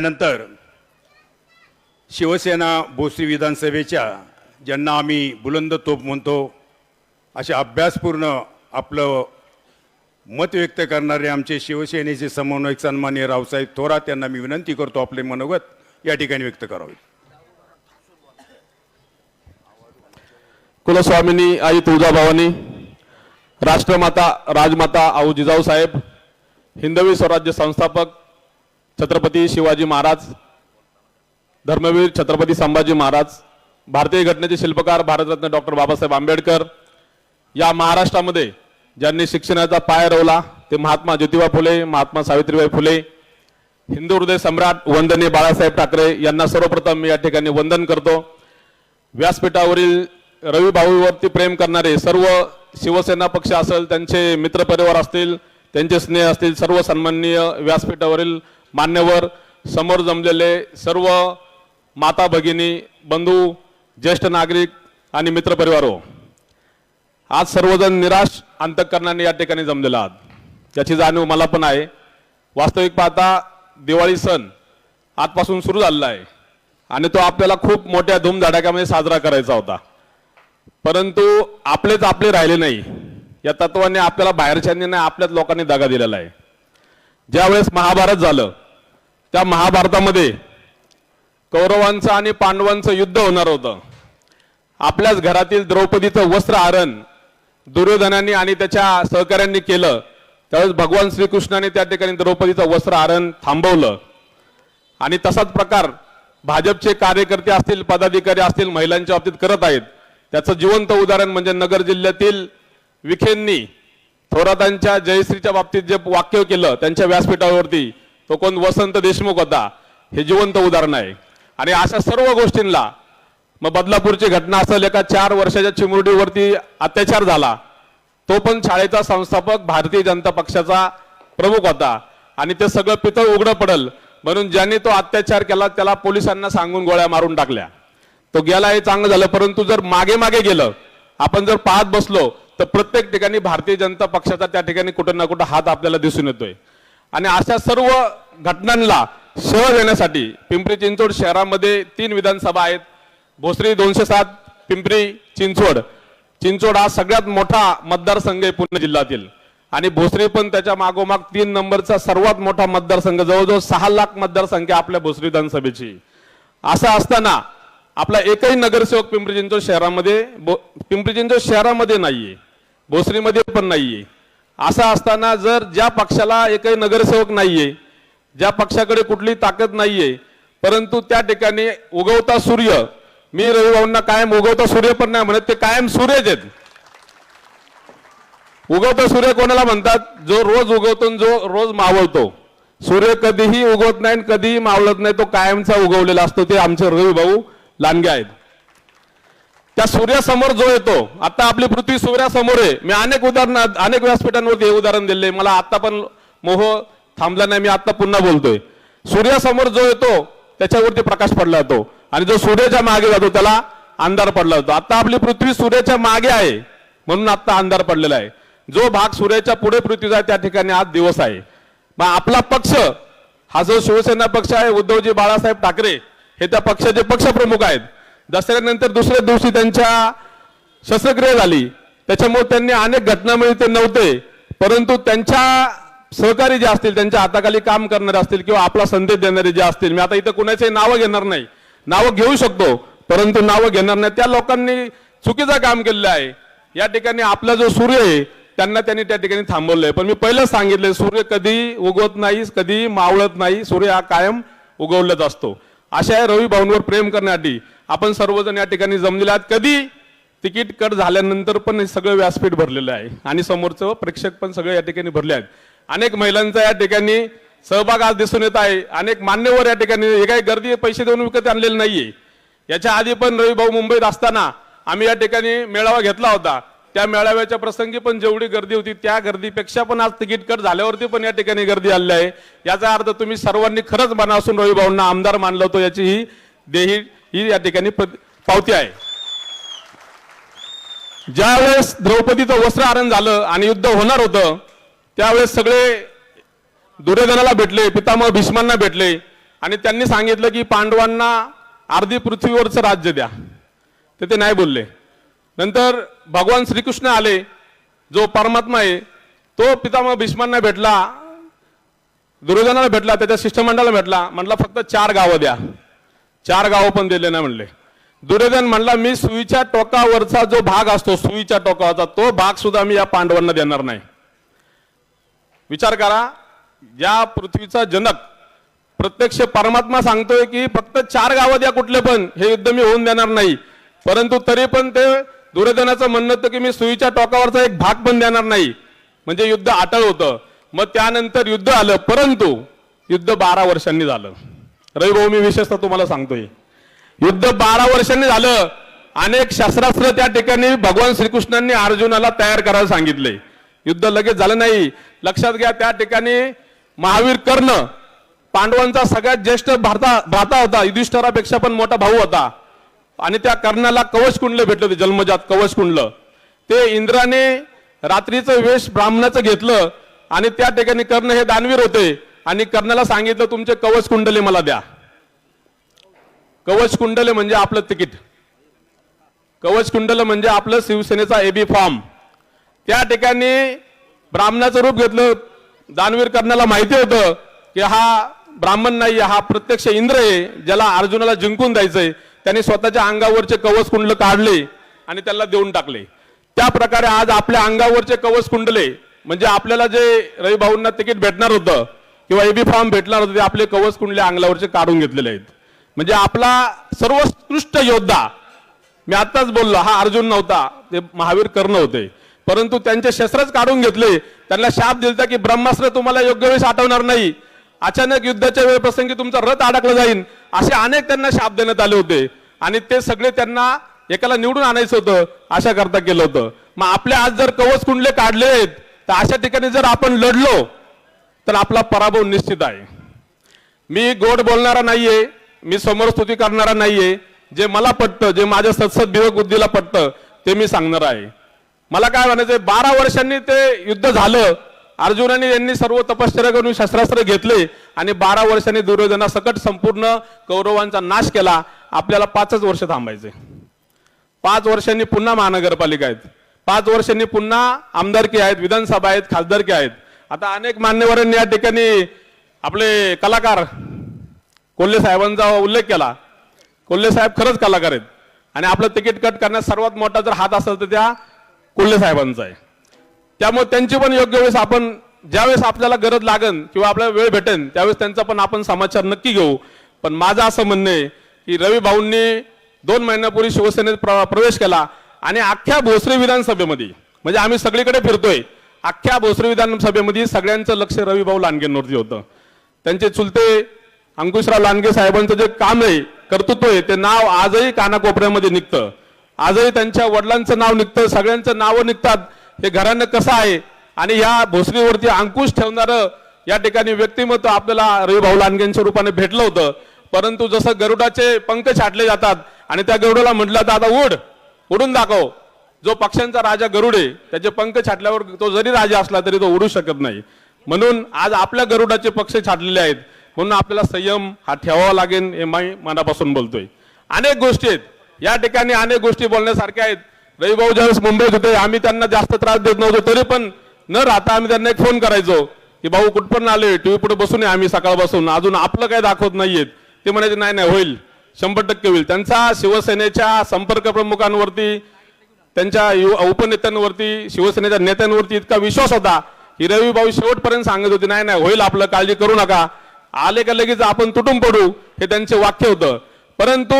नंतर शिवसेना भोसरी विधानसभेच्या ज्यांना आम्ही बुलंद तोप म्हणतो अशा अभ्यासपूर्ण आपलं मत व्यक्त करणारे आमचे शिवसेनेचे समन्वयक सन्माननीय रावसाहेब थोरात यांना मी विनंती करतो आपले मनोगत या ठिकाणी व्यक्त करावे. कुलस्वामिनी आई तुळजाभवानी, राष्ट्रमाता राजमाता आऊ जिजाऊ साहेब, हिंदवी स्वराज्य संस्थापक छत्रपती शिवाजी महाराज, धर्मवीर छत्रपती संभाजी महाराज, भारतीय घटनेचे शिल्पकार भारतरत्न डॉक्टर बाबासाहेब आंबेडकर, या महाराष्ट्रामध्ये ज्यांनी शिक्षणाचा पाय रोवला ते महात्मा ज्योतिबा फुले, महात्मा सावित्रीबाई फुले, हिंदू हृदय सम्राट वंदनीय बाळासाहेब ठाकरे यांना सर्वप्रथम मी या ठिकाणी वंदन करतो. व्यासपीठावरील रवी भाऊवरती प्रेम करणारे सर्व शिवसेना पक्ष असेल, त्यांचे मित्रपरिवार असतील, त्यांचे स्नेह असतील, सर्व सन्माननीय व्यासपीठावरील मान्यवर, समोर जमलेले सर्व माता भगिनी, बंधू, ज्येष्ठ नागरिक आणि मित्रपरिवारो, आज सर्वजण निराश अंतःकरणाने या ठिकाणी जमलेला आहात याची जाणीव मला पण आहे. वास्तविक पाहता दिवाळी सण आजपासून सुरू झालेला आहे आणि तो आपल्याला खूप मोठ्या धूमधडाक्यामध्ये साजरा करायचा होता, परंतु आपलेच आपले राहिले नाही या तत्वाने आपल्याला बाहेरच्यांनी नाही आपल्याच लोकांनी दगा दिलेला आहे. ज्यावेळेस महाभारत झालं त्या महाभारतामध्ये कौरवांचं आणि पांडवांचं युद्ध होणार होतं. आपल्याच घरातील द्रौपदीचं वस्त्र हरण दुर्योधनाने आणि त्याच्या सहकाऱ्यांनी केलं. त्यावेळेस भगवान श्रीकृष्णाने त्या ठिकाणी द्रौपदीचं वस्त्र हरण थांबवलं आणि तसाच प्रकार भाजपचे कार्यकर्ते असतील, पदाधिकारी असतील, महिलांच्या बाबतीत करत आहेत. त्याचं जिवंत उदाहरण म्हणजे नगर जिल्ह्यातील विखेंनी थोरातांच्या जयश्रीच्या बाबतीत जे वाक्य केलं त्यांच्या व्यासपीठावरती, तो कोण वसंत देशमुख होता, हे जिवंत उदाहरण आहे. आणि अशा सर्व गोष्टींना मग बदलापूरची घटना असेल, एका 4 वर्षाच्या चिमुरडीवरती अत्याचार झाला, तो पण शाळेचा संस्थापक भारतीय जनता पक्षाचा प्रमुख होता आणि ते सगळं पितळ उघडं पडल म्हणून ज्यांनी तो अत्याचार केला त्याला पोलिसांना सांगून गोळ्या मारून टाकल्या. तो गेला हे चांगलं झालं, परंतु जर मागे मागे गेलं, आपण जर पाहत बसलो तर प्रत्येक ठिकाणी भारतीय जनता पक्षाचा त्या ठिकाणी कुठं ना कुठं हात आपल्याला दिसून येतोय. आणि अशा सर्व घटनांना शह देण्यासाठी पिंपरी चिंचवड शहरामध्ये 3 विधानसभा आहेत, भोसरी 207, पिंपरी चिंचवड. चिंचवड हा सगळ्यात मोठा मतदारसंघ आहे पुणे जिल्ह्यातील आणि भोसरी पण त्याच्या मागोमाग 3 नंबरचा सर्वात मोठा मतदारसंघ, जवळजवळ 6 लाख मतदारसंख्या आपल्या भोसरी विधानसभेची. असं असताना आपला एकही नगरसेवक पिंपरी चिंचवड शहरामध्ये नाहीये, भोसरीमध्ये पण नाहीये. असं असताना जर ज्या पक्षाला एकही नगरसेवक नाहीये, ज्या पक्षाकडे कुठली ताकद नाहीये, परंतु त्या ठिकाणी उगवता सूर्य, मी रवी भाऊंना कायम उगवता सूर्य पण नाही म्हणत, ते कायम सूर्यच आहेत. उगवता सूर्य कोणाला म्हणतात? जो रोज उगवतो, जो रोज मावळतो. सूर्य कधीही उगवत नाही, कधीही मावळत नाही, तो कायमचा उगवलेला असतो. ते आमचे रवी भाऊ लांडगे आहेत. त्या सूर्यासमोर जो येतो, आता आपली पृथ्वी सूर्यासमोर आहे. मी अनेक व्यासपीठांवरती हे उदाहरण दिले, मला आता पण मोह थांबला नाही, मी आता पुन्हा बोलतोय. सूर्यासमोर जो येतो त्याच्यावरती प्रकाश पडला जातो आणि जो सूर्याच्या मागे जातो त्याला अंधार पडला जातो. आता आपली पृथ्वी सूर्याच्या मागे आहे म्हणून आता अंधार पडलेला आहे. जो भाग सूर्याच्या पुढे पृथ्वी आहे त्या ठिकाणी आज दिवस आहे. मग आपला पक्ष हा जो शिवसेना पक्ष आहे, उद्धवजी बाळासाहेब ठाकरे हे त्या पक्षाचे पक्षप्रमुख आहेत. दसऱ्यानंतर दुसऱ्या दिवशी त्यांच्या शस्त्रक्रिया झाली, त्याच्यामुळे त्यांनी अनेक घटनांमध्ये ते नव्हते, परंतु त्यांच्या सहकारी जे असतील, त्यांच्या हाताखाली काम करणारे असतील किंवा आपला संदेश देणारे जे असतील, मी आता इथं कुणाचे नावं घेणार नाही, नावं घेऊ शकतो परंतु नावं घेणार नाही, त्या लोकांनी चुकीचं काम केलेलं आहे. या ठिकाणी आपला जो सूर्य आहे त्यांनी त्या ठिकाणी थांबवलंय. पण मी पहिलं सांगितलं, सूर्य कधी उगवत नाही, कधी मावळत नाही, सूर्य हा कायम उगवलाच असतो. अशा या रवी भाऊंवर प्रेम करण्यासाठी आपण सर्वजण या ठिकाणी जमलेले आहात. कधी तिकीट कट झाल्यानंतर पण हे सगळं व्यासपीठ भरलेलं आहे आणि समोरचं प्रेक्षक पण सगळे या ठिकाणी भरले आहेत. अनेक महिलांचा या ठिकाणी सहभाग आज दिसून येत आहे. अनेक मान्यवर या ठिकाणी, हे काही गर्दी पैसे देऊन विकत आणलेलं नाहीये. याच्या आधी पण रवी भाऊ मुंबईत असताना आम्ही या ठिकाणी मेळावा घेतला होता. त्या मेळाव्याच्या प्रसंगी पण जेवढी गर्दी होती त्या गर्दीपेक्षा पण आज तिकीट कट झाल्यावरती पण या ठिकाणी गर्दी आली आहे. याचा अर्थ तुम्ही सर्वांनी खरंच मनापासून रवी भाऊंना आमदार मानलं होतं याची ही देही ही या ठिकाणी पावती आहे. ज्यावेळेस द्रौपदीचं वस्त्रहरण झालं आणि युद्ध होणार होतं त्यावेळेस सगळे दुर्योधनाला भेटले, पितामह भीष्मांना भेटले आणि त्यांनी सांगितलं की पांडवांना अर्धी पृथ्वीवरचं राज्य द्या, तर ते नाही बोलले. नंतर भगवान श्रीकृष्ण आले, जो परमात्मा आहे, तो पितामह भीष्मांना भेटला, दुर्योधनाला भेटला, त्याच्या शिष्टमंडळाला भेटला, म्हटला फक्त 4 गावं द्या. 4 गावं पण दिले नाही म्हणले. दुर्योधन म्हणला मी सुईच्या टोकावरचा जो भाग असतो, सुईच्या टोकावरचा तो भाग सुद्धा मी या पांडवांना देणार नाही. विचार करा, या पृथ्वीचा जनक प्रत्यक्ष परमात्मा सांगतोय की फक्त 4 गावं द्या, कुठले पण, हे युद्ध मी होऊन देणार नाही. परंतु तरी पण ते दुर्योधनाचं म्हणणं होतं की मी सुईच्या टोकावरचा एक भाग पण देणार नाही, म्हणजे युद्ध अटळ होतं. मग त्यानंतर युद्ध आलं, परंतु युद्ध 12 वर्षांनी झालं. रविभाऊ, मी विशेषतः तुम्हाला सांगतोय, युद्ध 12 वर्षांनी झालं. अनेक शस्त्रास्त्र त्या ठिकाणी भगवान श्रीकृष्णांनी अर्जुनाला तयार करायला सांगितले. युद्ध लगेच झालं नाही. लक्षात घ्या, त्या ठिकाणी महावीर कर्ण पांडवांचा सगळ्यात ज्येष्ठ भ्राता होता, युधिष्ठिरापेक्षा पण मोठा भाऊ होता. आणि त्या कर्णाला कवच कुंडल भेटलं होते, जन्मजात कवच कुंडल. ते इंद्राने रात्रीचं वेश ब्राह्मणाचं घेतलं आणि त्या ठिकाणी कर्ण हे दानवीर होते आणि कर्णाला सांगितलं तुमचे कवच कुंडले मला द्या. कवच कुंडले म्हणजे आपलं तिकीट, कवच कुंडल म्हणजे आपलं शिवसेनेचा एबी फॉर्म. त्या ठिकाणी ब्राह्मणाचं रूप घेतलं. दानवीर कर्णाला माहिती होतं की हा ब्राह्मण नाही, हा प्रत्यक्ष इंद्र आहे, ज्याला अर्जुनाला जिंकून द्यायचंय. त्यांनी स्वतःच्या अंगावरचे कवच कुंडल काढले आणि त्याला देऊन टाकले. त्या प्रकारे आज आपल्या अंगावरचे कवच कुंडले म्हणजे आपल्याला जे रविभाऊंना तिकीट भेटणार होतं किंवा एबी फॉर्म भेटणार होतं, ते आपले कवच कुंडले अंगावरचे काढून घेतलेले आहेत. म्हणजे आपला सर्वोत्कृष्ट योद्धा, मी आताच बोललो, हा अर्जुन नव्हता, ते महावीर कर्ण होते. परंतु त्यांचे शस्त्रच काढून घेतले. त्यांना शाप दिलता की ब्रह्मास्त्र तुम्हाला योग्य वेळेस आठवणार नाही, अचानक युद्धाच्या वेळ प्रसंगी तुमचा रथ अडकला जाईल, असे अनेक त्यांना शाप देण्यात आले होते. आणि ते सगळे त्यांना एकाला निवडून आणायचं होतं, अशा करता केलं होतं. मग आपले आज जर कवच कुंडले काढले आहेत, तर अशा ठिकाणी जर आपण लढलो तर आपला पराभव निश्चित आहे. मी गोड बोलणारा नाहीये, मी समोर स्तुती करणारा नाहीये. जे मला पटतं, जे माझ्या सत्सद विवेक बुद्धीला पटतं, ते मी सांगणार आहे. मला काय म्हणायचंय, 12 वर्षांनी ते युद्ध झालं. अर्जुनाने यांनी सर्व तपश्चर्या करून शस्त्रास्त्र घेतले आणि 12 वर्षांनी दुर्योधनासकट संपूर्ण कौरवांचा नाश केला. आपल्याला 5च वर्ष थांबायचे. 5 वर्षांनी पुन्हा महानगरपालिका आहेत, 5 वर्षांनी पुन्हा आमदारकी आहेत, विधानसभा आहेत, खासदारकी आहेत. आता अनेक मान्यवरांनी या ठिकाणी आपले कलाकार कोल्हे साहेबांचा उल्लेख केला. कोल्हे साहेब खरंच कलाकार आहेत आणि आपलं तिकीट कट करण्यात सर्वात मोठा जर हात असेल तर त्या कोल्हे साहेबांचा आहे. त्यामुळे त्यांची पण योग्य वेळेस आपण, ज्यावेळेस आपल्याला गरज लागेल किंवा आपल्याला वेळ भेटेल त्यावेळेस त्यांचा पण आपण समाचार नक्की घेऊ. पण माझं असं म्हणणं आहे की रवी भाऊंनी 2 महिन्यापूर्वी शिवसेनेत प्रवेश केला आणि अख्ख्या भोसरी विधानसभेमध्ये, म्हणजे आम्ही सगळीकडे फिरतोय, अख्ख्या भोसरी विधानसभेमध्ये सगळ्यांचं लक्ष रवी भाऊ लांडगेंवरती होतं. त्यांचे चुलते अंकुशराव लांडगे साहेबांचं जे काम आहे, कर्तृत्व आहे, ते नाव आजही कानाकोपऱ्यामध्ये निघतं. आजही त्यांच्या वडिलांचं नाव निघतं, सगळ्यांचं नावं निघतात. हे घरानं कसं आहे आणि या भोसरीवरती अंकुश ठेवणारं या ठिकाणी व्यक्तिमत्व आपल्याला रवी भाऊ लांडगेंच्या रूपाने भेटलं होतं. परंतु जसं गरुडाचे पंख छाटले जातात आणि त्या गरुडाला म्हटलं तर आता उडून दाखव, जो पक्ष्यांचा राजा गरुड आहे त्याचे पंख छाटल्यावर तो जरी राजा असला तरी तो उडू शकत नाही. म्हणून आज आपल्या गरुडाचे पक्ष छाटलेले आहेत. म्हणून आपल्याला संयम हा ठेवावा लागेल, हे मी मनापासून बोलतोय. अनेक गोष्टी आहेत या ठिकाणी, अनेक गोष्टी बोलण्यासारख्या आहेत. रविभाऊ ज्यावेळेस मुंबईत होते, आम्ही त्यांना जास्त त्रास देत नव्हतो, तरी पण न राहता आम्ही त्यांना एक फोन करायचो की भाऊ कुठपर्यंत आले, टीव्ही पुढे बसून आम्ही सकाळपासून, अजून आपलं काय दाखवत नाहीयेत. ते म्हणायचे नाही होईल, 100% होईल. त्यांचा शिवसेनेच्या संपर्क प्रमुखांवरती, त्यांच्या उपनेत्यांवरती, शिवसेनेच्या नेत्यांवरती इतका विश्वास होता की रवी भाऊ शेवटपर्यंत सांगत होते नाही होईल, आपलं काळजी करू नका, आले का लगेच आपण तुटून पडू, हे त्यांचे वाक्य होतं. परंतु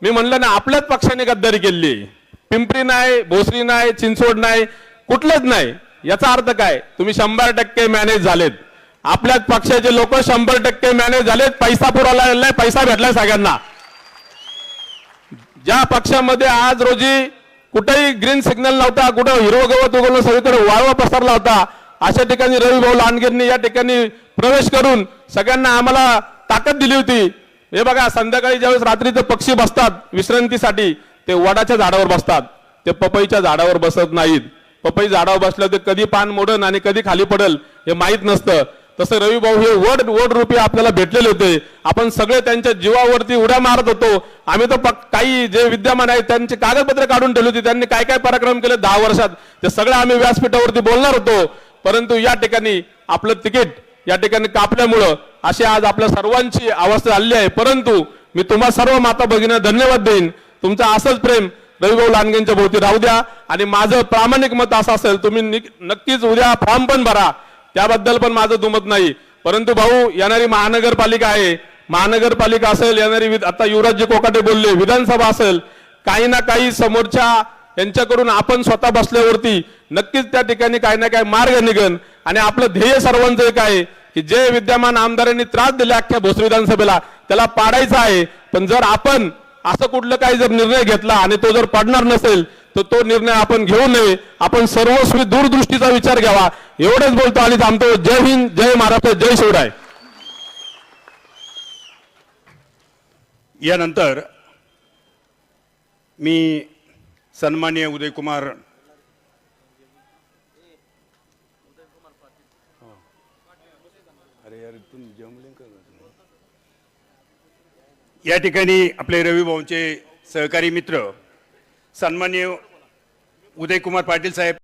मी म्हणलं ना, आपल्याच पक्षाने गद्दारी केली. पिंपरी नाही, भोसरी नाही, चिंचवड नाही, कुठलंच नाही. याचा अर्थ काय, तुम्ही 100% मॅनेज झालेत. आपल्याच पक्षाचे लोक 100% मॅनेज झालेत. पैसा पुरवला, पैसा भेटलाय सगळ्यांना. ज्या पक्षामध्ये आज रोजी कुठेही ग्रीन सिग्नल नव्हता, कुठं हिरवं गवत उगवलं, सगळीकडे वाळवा पसरला होता, अशा ठिकाणी रवी भाऊ लांडगेंनी या ठिकाणी प्रवेश करून सगळ्यांना आम्हाला ताकद दिली होती. हे बघा, संध्याकाळी ज्यावेळेस रात्रीचे पक्षी बसतात विश्रांतीसाठी, ते वडाच्या झाडावर बसतात, ते पपईच्या झाडावर बसत नाहीत. पपई झाडावर बसलं तर कधी पान मोडन आणि कधी खाली पडल हे माहीत नसतं. तसं रवी भाऊ हे वड रूपी आपल्याला भेटलेले होते. आपण सगळे त्यांच्या जीवावरती उड्या मारत होतो. आम्ही तर काही जे विद्यमान आहेत त्यांची कागदपत्रे काढून ठेवली होती, त्यांनी काय काय पराक्रम केले 10 वर्षात ते सगळं आम्ही व्यासपीठावरती बोलणार होतो. परंतु या ठिकाणी आपलं तिकीट या ठिकाणी कापल्यामुळं अशी आज आपल्या सर्वांची अवस्था आली आहे. परंतु मी तुम्हा सर्व माता भगिनींना धन्यवाद देईन. तुमचं असंच प्रेम रविभाऊ लांडगेंच्या भोवती राहू द्या. आणि माझं प्रामाणिक मत असं असेल, तुम्ही नक्कीच उद्या फॉर्म पण भरा, त्याबद्दल पण माझं दुमत नाही. परंतु भाऊ येणारी महानगरपालिका आहे, महानगरपालिका असेल, येणारी आता युवराजजी कोकाटे बोलले विधानसभा असेल, काही ना काही समोरच्या यांच्याकडून आपण स्वतः बसल्यावरती नक्कीच त्या ठिकाणी काही ना काही मार्ग निघन. आणि आपलं ध्येय सर्वांचं एक आहे की जे विद्यमान आमदारांनी त्रास दिला अख्ख्या भोसरी विधानसभेला त्याला पाडायचा आहे. पण जर आपण असं कुठलं काही जर निर्णय घेतला आणि तो जर पडणार नसेल तर तो निर्णय आपण घेऊ नये. आपण सर्वस्वी दूरदृष्टीचा विचार घ्यावा. एवढंच बोलतो आणि थांबतो. जय हिंद, जय महाराष्ट्र, जय शिवराय. यानंतर मी सन्माननीय उदयकुमार या ठिकाणी आपले रविभाऊंचे सहकारी मित्र सन्माननीय उदयकुमार पाटील साहेब